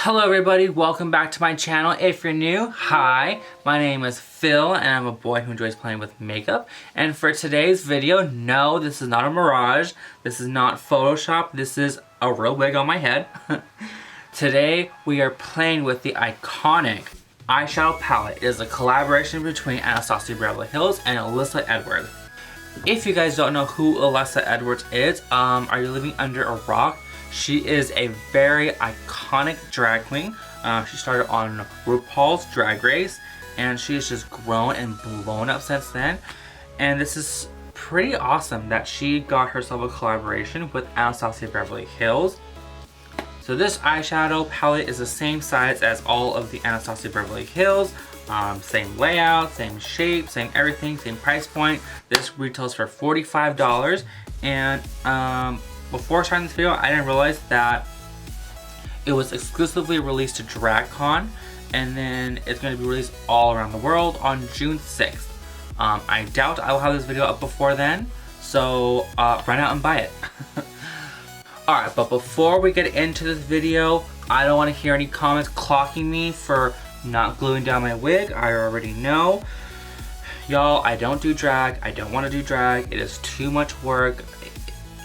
Hello everybody, welcome back to my channel. If you're new, hi, my name is Phil and I'm a boy who enjoys playing with makeup. And for today's video, no, this is not a mirage, this is not Photoshop, this is a real wig on my head. Today we are playing with the iconic eyeshadow palette. It is a collaboration between Anastasia Beverly Hills and Alyssa Edwards. If you guys don't know who Alyssa Edwards is, are you living under a rock? She is a very iconic drag queen. She started on RuPaul's Drag Race and she has just grown and blown up since then. And this is pretty awesome that she got herself a collaboration with Anastasia Beverly Hills. So this eyeshadow palette is the same size as all of the Anastasia Beverly Hills. Same layout, same shape, same everything, same price point. This retails for $45 and before starting this video, I didn't realize that it was exclusively released to DragCon and then it's going to be released all around the world on June 6th. I doubt I will have this video up before then, so run out and buy it. Alright, but before we get into this video, I don't want to hear any comments clocking me for not gluing down my wig. I already know. Y'all, I don't do drag. I don't want to do drag. It is too much work.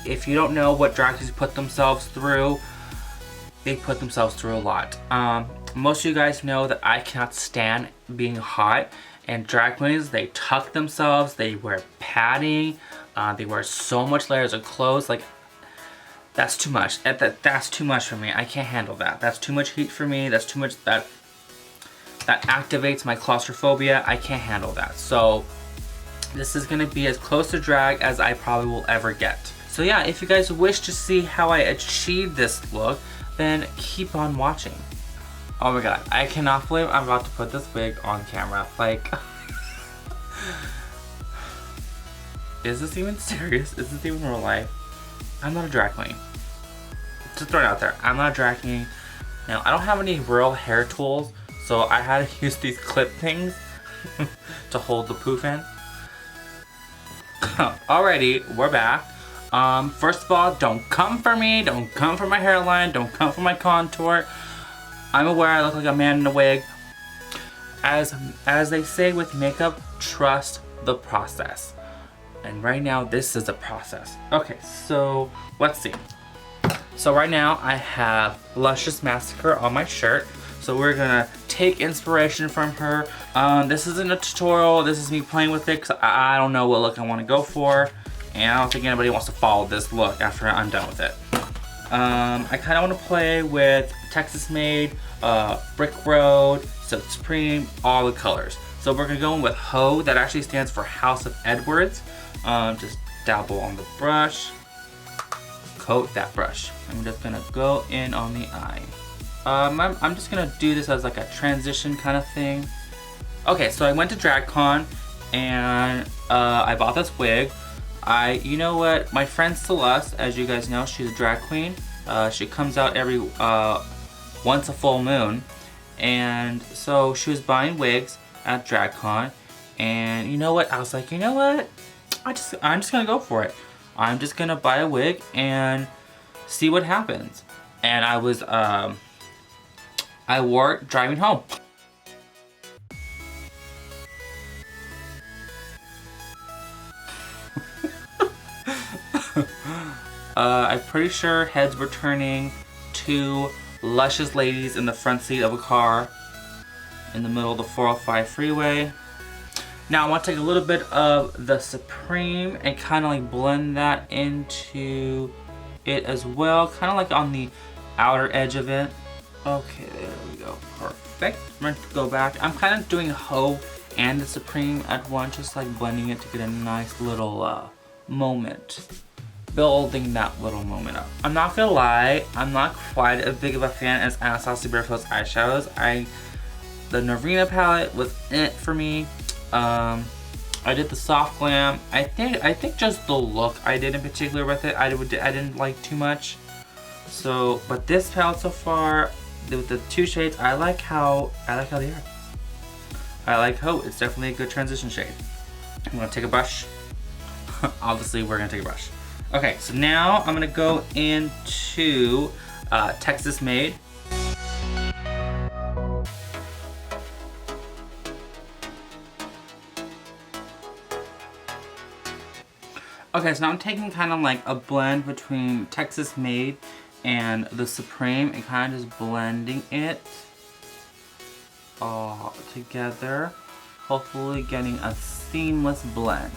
If you don't know what drag queens put themselves through, they put themselves through a lot. Most of you guys know that I cannot stand being hot, and drag queens, they tuck themselves, they wear padding, they wear so much layers of clothes. Like, that's too much. That's too much for me. I can't handle that. That's too much heat for me. That's too much. That activates my claustrophobia. I can't handle that. So this is gonna be as close to drag as I probably will ever get. So yeah, if you guys wish to see how I achieved this look, then keep on watching. Oh my god, I cannot believe I'm about to put this wig on camera. Like, is this even serious? Is this even real life? I'm not a drag queen. Just throw it out there. I'm not a drag queen. Now, I don't have any real hair tools, so I had to use these clip things to hold the poof in. Alrighty, we're back. First of all, don't come for me, don't come for my hairline, don't come for my contour. I'm aware I look like a man in a wig. As they say with makeup, trust the process. And right now, this is a process. Okay, so let's see. So right now, I have Luscious Massacre on my shirt. So we're gonna take inspiration from her. This isn't a tutorial, this is me playing with it because I don't know what look I wanna go for. And I don't think anybody wants to follow this look after I'm done with it. I kind of want to play with Texas Made, Brick Road, Silk Supreme, all the colors. So we're going to go in with Ho, that actually stands for House of Edwards. Just dabble on the brush, coat that brush. I'm just going to go in on the eye. I'm just going to do this as like a transition kind of thing. Okay, so I went to DragCon and I bought this wig. You know what, my friend Celeste, as you guys know, she's a drag queen. She comes out every once a full moon, and so she was buying wigs at DragCon, and you know what, I was like, you know what, I'm just gonna go for it. I'm just gonna buy a wig and see what happens. And I wore it driving home. I'm pretty sure heads were turning to luscious ladies in the front seat of a car in the middle of the 405 freeway. Now I want to take a little bit of the Supreme and kind of like blend that into it as well, kind of like on the outer edge of it. Okay, there we go, perfect. I'm going to go back. I'm kind of doing Ho and the Supreme at once, just like blending it to get a nice little moment. Building that little moment up. I'm not gonna lie, I'm not quite as big of a fan as Anastasia Beverly Hills eyeshadows. The Norina palette was it for me. I did the soft glam. I think just the look I did in particular with it, I didn't like too much. So, but this palette so far, with the two shades, I like how they are. I like how it's definitely a good transition shade. I'm gonna take a brush. Obviously, we're gonna take a brush. Okay, so now I'm gonna go into Texas Made. Okay, so now I'm taking kind of like a blend between Texas Made and the Supreme and kind of just blending it all together. Hopefully getting a seamless blend.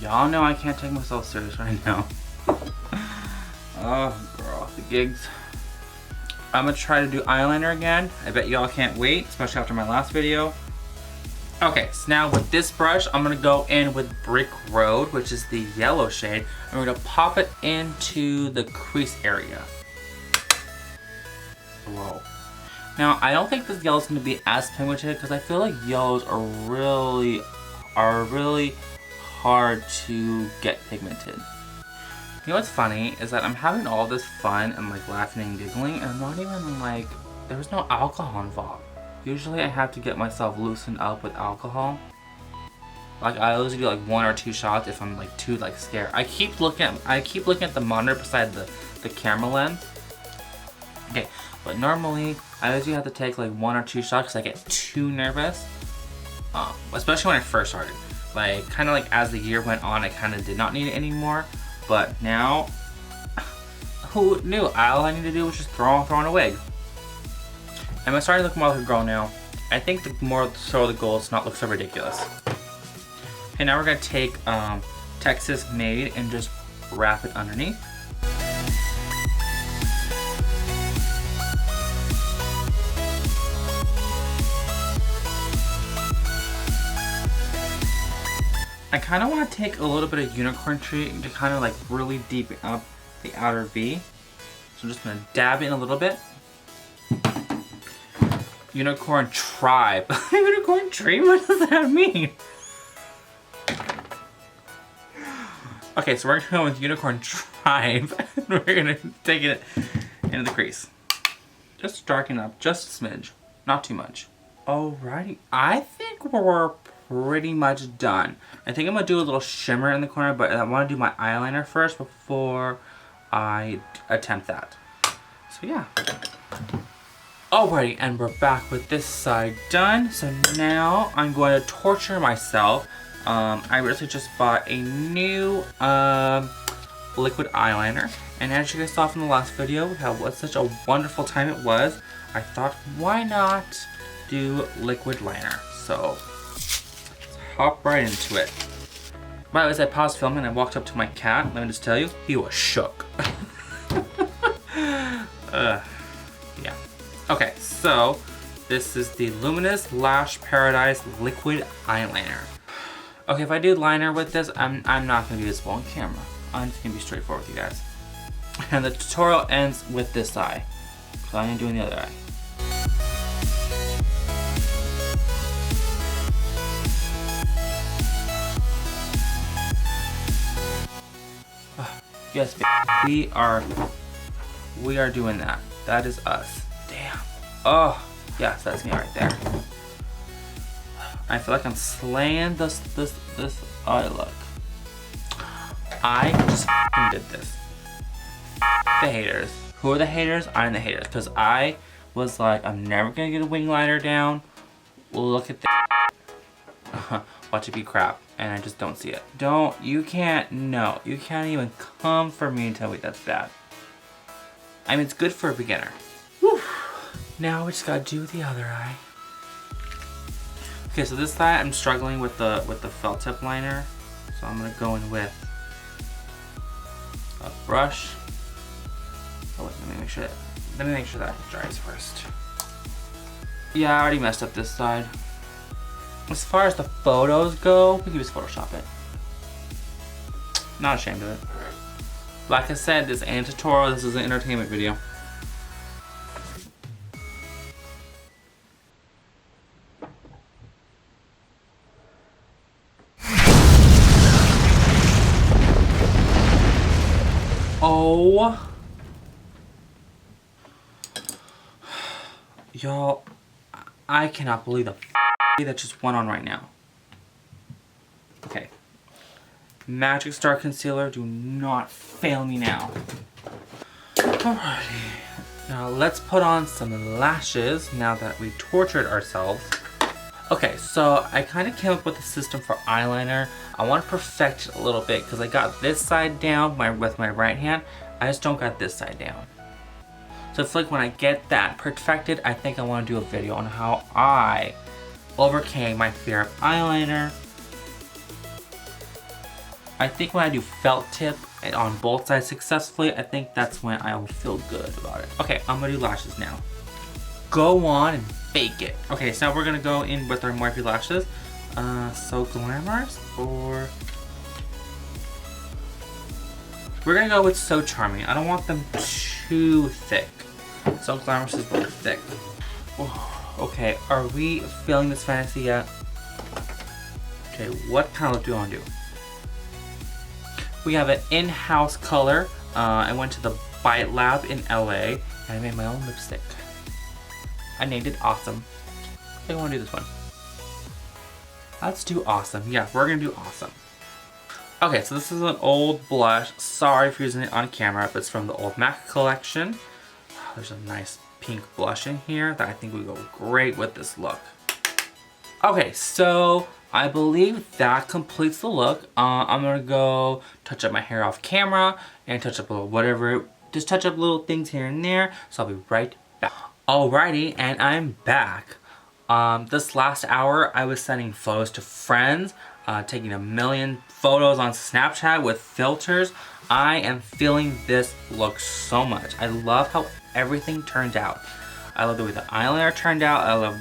Y'all know I can't take myself serious right now. Oh girl, the gigs. I'm gonna try to do eyeliner again. I bet y'all can't wait, especially after my last video. Okay, so now with this brush, I'm gonna go in with Brick Road, which is the yellow shade, and we're gonna pop it into the crease area. Whoa. Now, I don't think this yellow is gonna be as pigmented because I feel like yellows are really hard to get pigmented. You know what's funny is that I'm having all this fun and like laughing and giggling, and I'm not even like, there's no alcohol involved. Usually I have to get myself loosened up with alcohol. Like I always do like 1 or 2 shots if I'm like too like scared. I keep looking at the monitor beside the camera lens. Okay, but normally I usually have to take like 1 or 2 shots because I get too nervous. Especially when I first started. Like kind of like as the year went on, I kind of did not need it anymore. But now, who knew? All I need to do was just throw on a wig. And I'm starting to look more like a girl now. I think the more so the goal is to not look so ridiculous. Okay, now we're gonna take Texas Made and just wrap it underneath. I kind of want to take a little bit of Unicorn Tree to kind of like really deepen up the outer V. So I'm just going to dab in a little bit. Unicorn Tribe. Unicorn Tree? What does that mean? Okay, so we're going to go with Unicorn Tribe. We're going to take it into the crease. Just darken up just a smidge. Not too much. Alrighty. I think we're pretty much done. I think I'm gonna do a little shimmer in the corner, but I want to do my eyeliner first before I attempt that. So yeah. Alrighty, and we're back with this side done. So now I'm going to torture myself. I recently just bought a new liquid eyeliner, and as you guys saw from the last video, how such a wonderful time it was, I thought, why not do liquid liner? So hop right into it. By the way, as I paused filming and I walked up to my cat, let me just tell you, he was shook. Yeah. Okay, so this is the Luminous Lash Paradise Liquid Eyeliner. Okay, if I do liner with this, I'm not gonna be visible on camera. I'm just gonna be straightforward with you guys. And the tutorial ends with this eye. So I'm doing the other eye. Yes, we are doing that. That is us. Damn. Oh, yes, that's me right there. I feel like I'm slaying this eye look. I just did this. The haters. Who are the haters? I'm the haters. Because I was like, I'm never gonna get a wing liner down. Look at that. Watch it be crap. And I just don't see it. You can't even come for me and tell me that's bad. I mean, it's good for a beginner. Whew. Now we just gotta do the other eye. Okay, so this side I'm struggling with the felt tip liner. So I'm gonna go in with a brush. Oh wait, let me make sure that dries first. Yeah, I already messed up this side. As far as the photos go, we can just Photoshop it. Not ashamed of it. Like I said, this ain't a tutorial, this is an entertainment video. Oh. Y'all, I cannot believe the that just went on right now. Okay. Magic Star Concealer, do not fail me now. Alrighty. Now let's put on some lashes now that we tortured ourselves. Okay, so I kind of came up with a system for eyeliner. I want to perfect it a little bit because I got this side down with my right hand. I just don't got this side down. So I feel like when I get that perfected, I think I want to do a video on how I overcame my fear of eyeliner. I think when I do felt tip on both sides successfully, I think that's when I will feel good about it. Okay, I'm gonna do lashes now. Go on and fake it. Okay, so now we're gonna go in with our Morphe lashes. So glamorous, or we're gonna go with So Charming. I don't want them too thick. So glamorous is really thick. Oh, okay, are we feeling this fantasy yet? Okay, what kind of look do you want to do? We have an in-house color. I went to the Bite Lab in LA and I made my own lipstick. I named it Awesome. I think I want to do this one. Let's do Awesome. Yeah, we're gonna do Awesome. Okay, so this is an old blush. Sorry for using it on camera, but it's from the old MAC collection. There's a nice pink blush in here that I think would go great with this look. Okay, so I believe that completes the look. I'm gonna go touch up my hair off camera and touch up a little whatever, just touch up little things here and there. So I'll be right back. Alrighty, and I'm back. This last hour I was sending photos to friends, taking 1 million photos on Snapchat with filters. I am feeling this look so much. I love how everything turned out. I love the way the eyeliner turned out. I love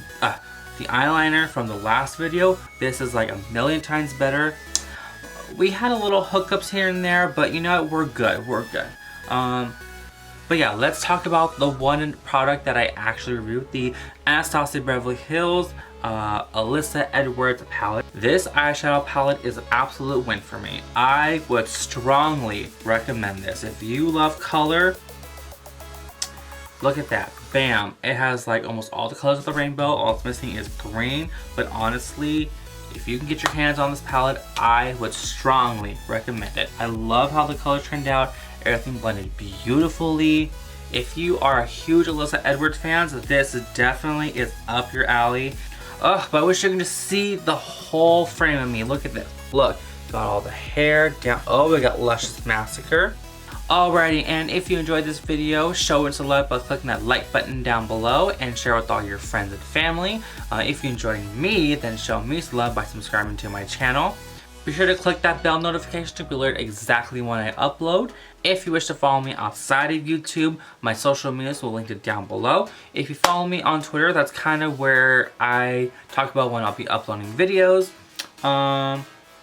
the eyeliner from the last video. This is like 1 million times better. We had a little hookups here and there, but you know what? We're good. We're good. But yeah, let's talk about the one product that I actually reviewed, the Anastasia Beverly Hills Alyssa Edwards palette. This eyeshadow palette is an absolute win for me. I would strongly recommend this. If you love color, look at that. Bam. It has like almost all the colors of the rainbow. All it's missing is green. But honestly, if you can get your hands on this palette, I would strongly recommend it. I love how the colors turned out. Everything blended beautifully. If you are a huge Alyssa Edwards fan, this definitely is up your alley. Ugh, but I wish you could just see the whole frame of me. Look at this. Look, got all the hair down. Oh, we got Luscious Massacre. Alrighty, and if you enjoyed this video, show it some love by clicking that like button down below and share with all your friends and family. If you enjoyed me, then show me some love by subscribing to my channel. Be sure to click that bell notification to be alerted exactly when I upload. If you wish to follow me outside of YouTube, my social medias will link it down below. If you follow me on Twitter, that's kind of where I talk about when I'll be uploading videos.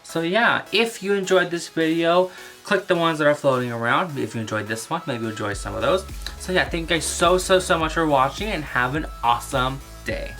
So yeah, if you enjoyed this video, click the ones that are floating around. If you enjoyed this one, maybe you'll enjoy some of those. So yeah, thank you guys so much for watching and have an awesome day.